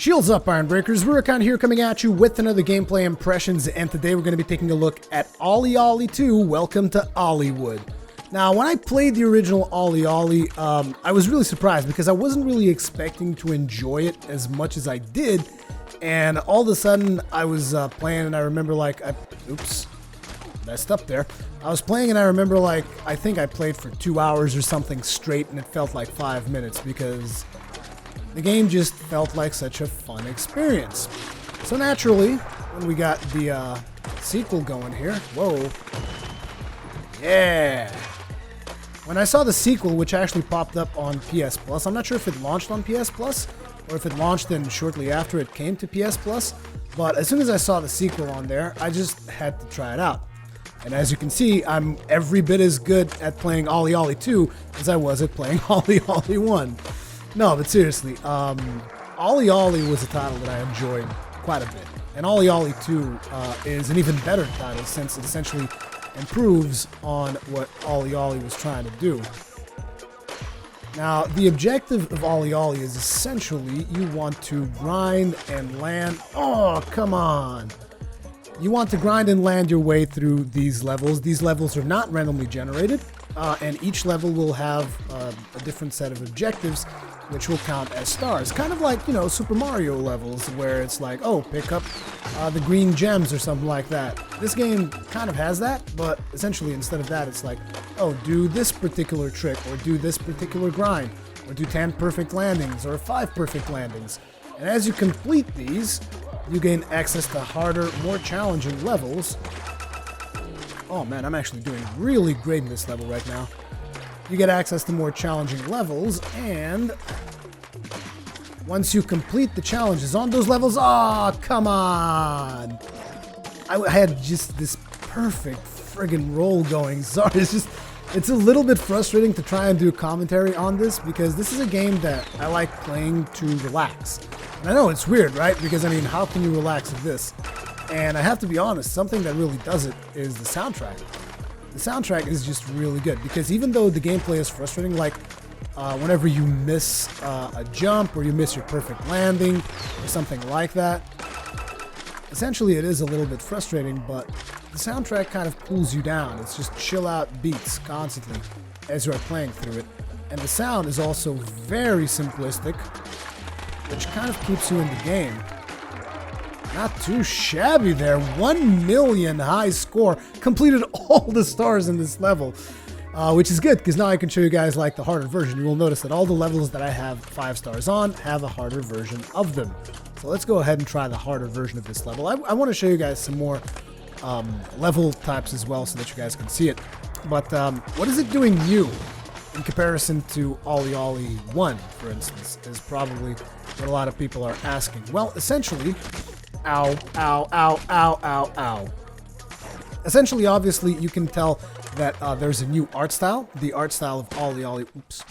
Shields up, Iron Breakers. Rurikhan here coming at you with another gameplay impressions, and today we're going to be taking a look at OlliOlli2. Welcome to Olliwood. Now, when I played the original OlliOlli, I was really surprised because I wasn't really expecting to enjoy it as much as I did, and all of a sudden I was playing and I remember oops, messed up there. I was playing and I remember I think I played for 2 hours or something straight, and it felt like 5 minutes because the game just felt like such a fun experience. So naturally, when we got the sequel going here, whoa, yeah. When I saw the sequel, which actually popped up on PS Plus, I'm not sure if it launched on PS Plus or if it launched then shortly after it came to PS Plus, but as soon as I saw the sequel on there, I just had to try it out. And as you can see, I'm every bit as good at playing OlliOlli2 as I was at playing OlliOlli1. No, but seriously, OlliOlli was a title that I enjoyed quite a bit. And OlliOlli2 is an even better title since it essentially improves on what OlliOlli was trying to do. Now, the objective of OlliOlli is essentially you want to grind and land. Oh, come on. You want to grind and land your way through these levels. These levels are not randomly generated, and each level will have a different set of objectives, which will count as stars. Kind of like, Super Mario levels, where it's like, oh, pick up the green gems or something like that. This game kind of has that, but essentially instead of that, it's like, oh, do this particular trick, or do this particular grind, or do 10 perfect landings, or 5 perfect landings. And as you complete these, you gain access to harder, more challenging levels. Oh man, I'm actually doing really great in this level right now. You get access to more challenging levels, and once you complete the challenges on those levels, come on! I had just this perfect friggin' roll going. Sorry, it's a little bit frustrating to try and do commentary on this because this is a game that I like playing to relax. And I know it's weird, right? Because, I mean, how can you relax with this? And I have to be honest, something that really does it is the soundtrack. The soundtrack is just really good because even though the gameplay is frustrating, like whenever you miss a jump or you miss your perfect landing or something like that, essentially it is a little bit frustrating, but the soundtrack kind of pulls you down. It's just chill out beats constantly as you are playing through it. And the sound is also very simplistic, which kind of keeps you in the game. Not too shabby there. 1 million high score. Completed all the stars in this level, which is good because now I can show you guys like the harder version. You will notice that all the levels that I have 5 stars on have a harder version of them. So let's go ahead and try the harder version of this level. I want to show you guys some more level types as well so that you guys can see it. But what is it doing new in comparison to OlliOlli1, for instance, is probably what a lot of people are asking. Well, essentially, ow, ow, ow, ow, ow, ow. Essentially, obviously, you can tell that there's a new art style. The art style of OlliOlli... Oops.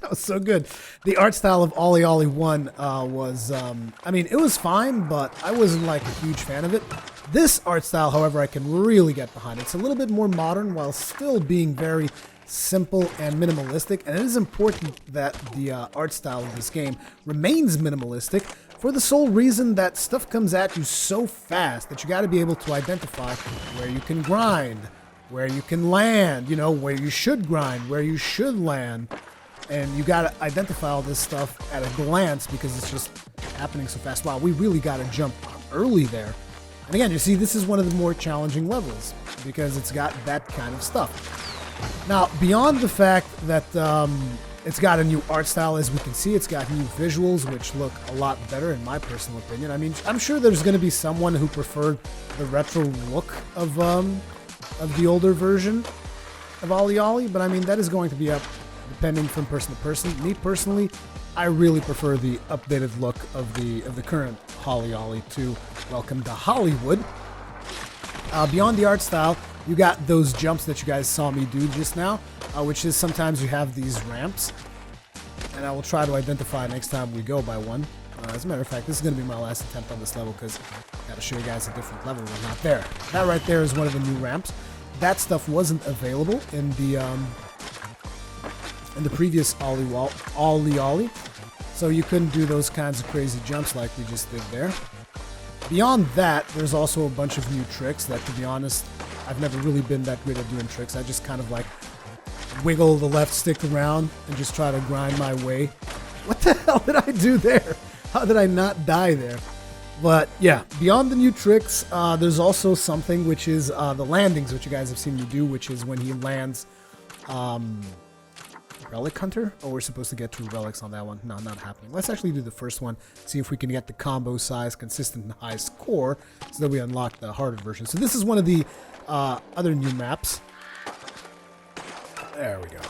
That was so good. The art style of OlliOlli1 was... I mean, it was fine, but I wasn't, a huge fan of it. This art style, however, I can really get behind. It's a little bit more modern while still being very simple and minimalistic, and it is important that the art style of this game remains minimalistic for the sole reason that stuff comes at you so fast that you got to be able to identify where you can grind, where you can land, where you should grind, where you should land, and you got to identify all this stuff at a glance because it's just happening so fast. Wow, we really got to jump early there. And again, you see, this is one of the more challenging levels because it's got that kind of stuff. Now, beyond the fact that it's got a new art style, as we can see, it's got new visuals, which look a lot better in my personal opinion. I mean, I'm sure there's going to be someone who preferred the retro look of the older version of OlliOlli, but I mean, that is going to be up depending from person to person. Me personally, I really prefer the updated look of the current OlliOlli2. Welcome to Hollywood. Beyond the art style, you got those jumps that you guys saw me do just now, which is sometimes you have these ramps, and I will try to identify next time we go by one. As a matter of fact, this is going to be my last attempt on this level because I got to show you guys a different level when not there. That right there is one of the new ramps. That stuff wasn't available in the previous OlliOlli. So you couldn't do those kinds of crazy jumps like we just did there. Beyond that, there's also a bunch of new tricks that, to be honest, I've never really been that good at doing tricks. I just kind of like wiggle the left stick around and just try to grind my way. What the hell did I do there? How did I not die there? But yeah, beyond the new tricks, there's also something which is the landings, which you guys have seen me do, which is when he lands Relic Hunter? Oh, we're supposed to get 2 relics on that one. No, not happening. Let's actually do the first one, see if we can get the combo size consistent and high score, so that we unlock the harder version. So this is one of the other new maps. There we go.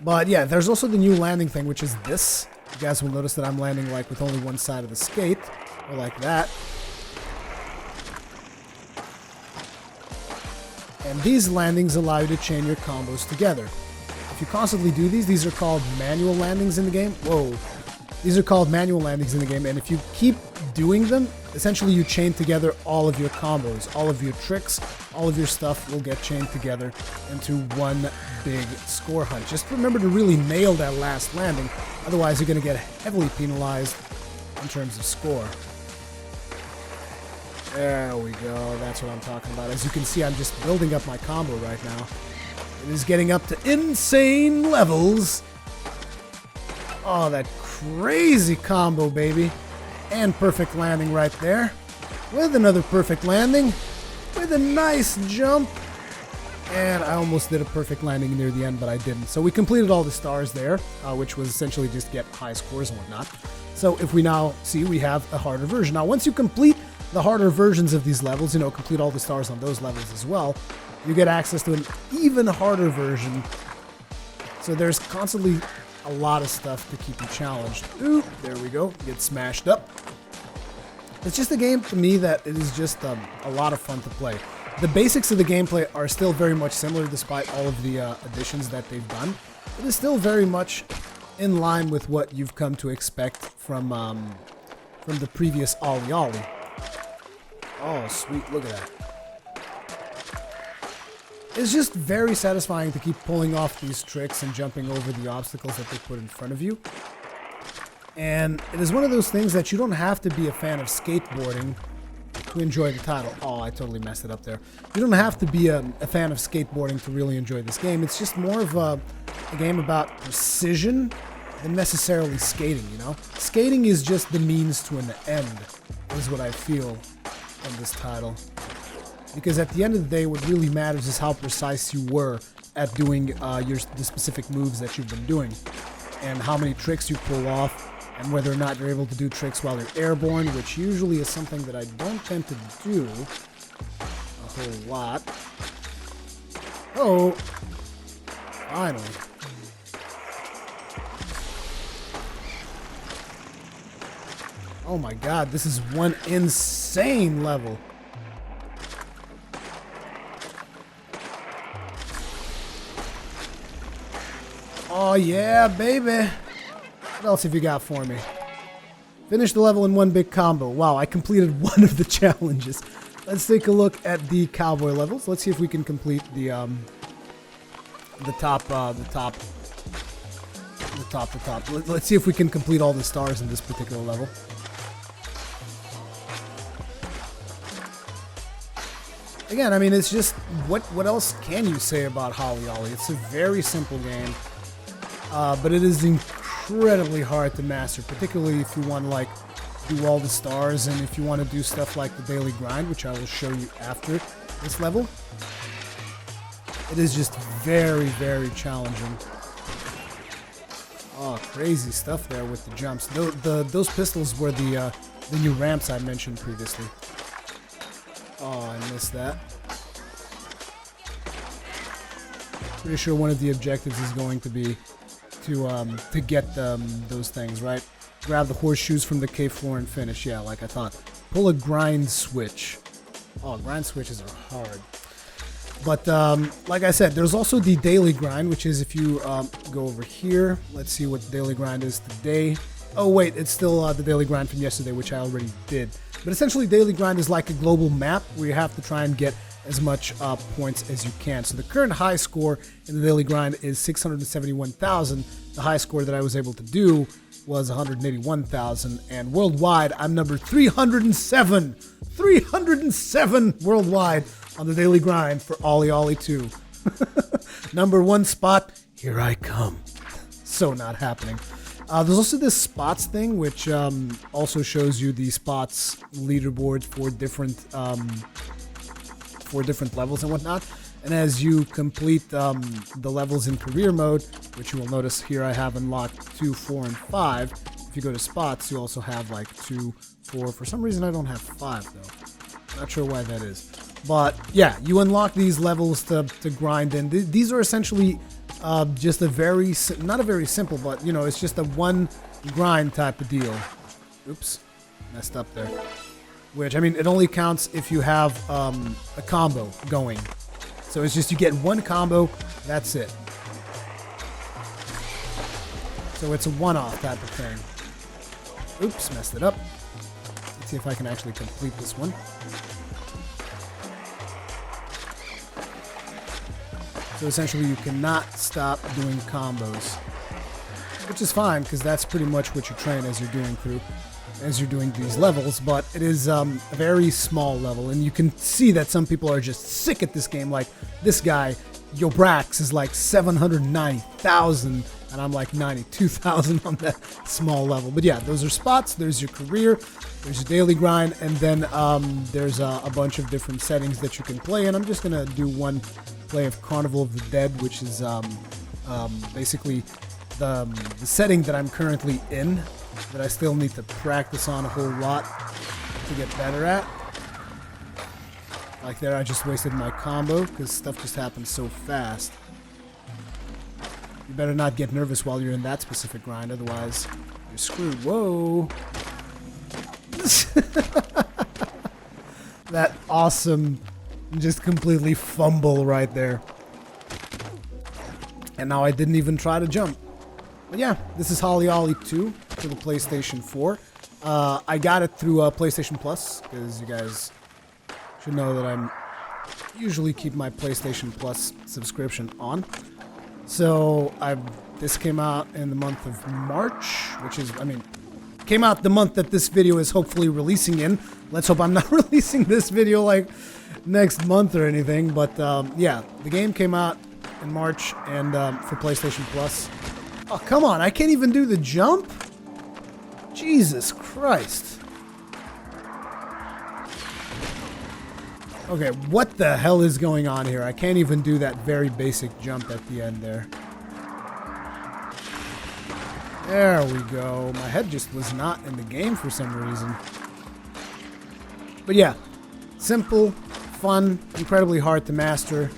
But yeah, there's also the new landing thing, which is this. You guys will notice that I'm landing like with only one side of the skate, or like that. And these landings allow you to chain your combos together. If you constantly do these are called manual landings in the game. Whoa. These are called manual landings in the game, and if you keep doing them, essentially you chain together all of your combos, all of your tricks, all of your stuff will get chained together into one big score hunt. Just remember to really nail that last landing, otherwise you're going to get heavily penalized in terms of score. There we go, that's what I'm talking about. As you can see, I'm just building up my combo right now. It is getting up to insane levels. Oh, that crazy combo, baby. And perfect landing right there. With another perfect landing. With a nice jump. And I almost did a perfect landing near the end, but I didn't. So we completed all the stars there, which was essentially just get high scores and whatnot. So if we now see, we have a harder version. Now, once you complete the harder versions of these levels, you know, complete all the stars on those levels as well, you get access to an even harder version. So there's constantly a lot of stuff to keep you challenged. Ooh, there we go. Get smashed up. It's just a game to me that it is just a lot of fun to play. The basics of the gameplay are still very much similar despite all of the additions that they've done. It is still very much in line with what you've come to expect from the previous OlliOlli. Oh, sweet. Look at that. It's just very satisfying to keep pulling off these tricks and jumping over the obstacles that they put in front of you. And it is one of those things that you don't have to be a fan of skateboarding to enjoy the title. Oh, I totally messed it up there. You don't have to be a fan of skateboarding to really enjoy this game. It's just more of a game about precision than necessarily skating, you know? Skating is just the means to an end, is what I feel in this title. Because at the end of the day, what really matters is how precise you were at doing the specific moves that you've been doing. And how many tricks you pull off, and whether or not you're able to do tricks while you're airborne, which usually is something that I don't tend to do a whole lot. Oh, finally. Oh my god, this is one insane level. Oh yeah, baby. What else have you got for me? Finish the level in one big combo. Wow, I completed one of the challenges. Let's take a look at the cowboy levels. Let's see if we can complete the top. Let's see if we can complete all the stars in this particular level. Again, I mean, it's just what else can you say about OlliOlli? It's a very simple game. But it is incredibly hard to master, particularly if you want to like do all the stars and if you want to do stuff like the daily grind, which I will show you after this level. It is just very, very challenging. Oh, crazy stuff there with the jumps. Those pistols were the new ramps I mentioned previously. Oh, I missed that. Pretty sure one of the objectives is going to be to get those things, right? Grab the horseshoes from the cave floor and finish. Yeah, like I thought. Pull a grind switch. Oh, grind switches are hard. But like I said, there's also the daily grind, which is if you go over here. Let's see what the daily grind is today. Oh wait, it's still the daily grind from yesterday, which I already did. But essentially, daily grind is like a global map where you have to try and get as much points as you can. So the current high score in the daily grind is 671,000. The high score that I was able to do was 181,000, and worldwide, I'm number 307. 307 worldwide on the daily grind for OlliOlli2. Number 1 spot, here I come. So not happening. There's also this spots thing, which also shows you the spots leaderboards for different levels and whatnot. And as you complete the levels in career mode, which you will notice here I have unlocked 2, 4, and 5. If you go to spots, you also have like 2, 4. For some reason, I don't have 5 though. Not sure why that is. But yeah, you unlock these levels to grind in. These are essentially just a very, not a very simple, but you know, it's just a one grind type of deal. Oops, messed up there. Which, I mean, it only counts if you have a combo going. So it's just you get one combo, that's it. So it's a one-off type of thing. Oops, messed it up. Let's see if I can actually complete this one. So essentially you cannot stop doing combos. Which is fine, because that's pretty much what you train as you're doing these levels, but it is a very small level, and you can see that some people are just sick at this game. Like this guy, Yobrax, is like 790,000, and I'm like 92,000 on that small level. But yeah, those are spots. There's your career, there's your daily grind, and then there's a bunch of different settings that you can play. And I'm just gonna do one play of Carnival of the Dead, which is basically the setting that I'm currently in, that I still need to practice on a whole lot to get better at. Like there, I just wasted my combo because stuff just happens so fast. You better not get nervous while you're in that specific grind, otherwise you're screwed. Whoa! That awesome, just completely fumble right there. And now I didn't even try to jump. But yeah, this is OlliOlli2 for the PlayStation 4. I got it through PlayStation Plus, because you guys should know that I'm usually keep my PlayStation Plus subscription on. So this came out in the month of March, which is, I mean, came out the month that this video is hopefully releasing in. Let's hope I'm not releasing this video like next month or anything. But yeah, the game came out in March, and for PlayStation Plus. Oh, come on, I can't even do the jump? Jesus Christ. Okay, what the hell is going on here? I can't even do that very basic jump at the end there. There we go. My head just was not in the game for some reason. But yeah, simple, fun, incredibly hard to master,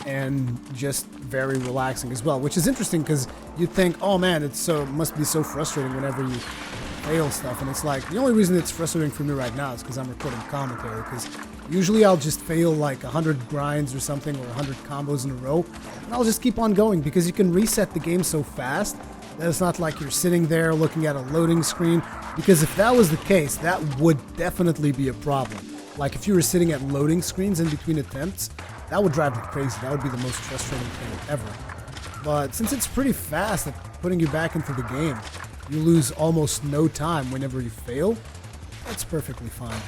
and just very relaxing as well, which is interesting because you'd think, oh man, must be so frustrating whenever you fail stuff, and it's like, the only reason it's frustrating for me right now is because I'm recording commentary, because usually I'll just fail like 100 grinds or something, or 100 combos in a row, and I'll just keep on going, because you can reset the game so fast that it's not like you're sitting there looking at a loading screen, because if that was the case, that would definitely be a problem. Like if you were sitting at loading screens in between attempts, that would drive me crazy. That would be the most frustrating thing ever. But since it's pretty fast at putting you back into the game, you lose almost no time whenever you fail. That's perfectly fine.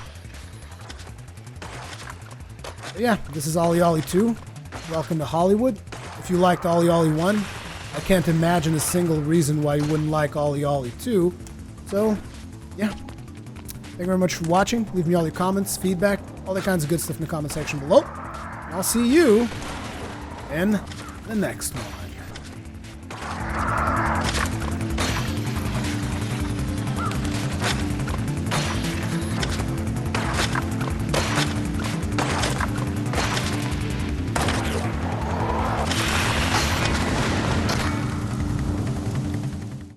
But yeah, this is OlliOlli2. Welcome to Hollywood. If you liked OlliOlli1, I can't imagine a single reason why you wouldn't like OlliOlli2. So, yeah. Thank you very much for watching. Leave me all your comments, feedback, all that kinds of good stuff in the comment section below. I'll see you in the next one.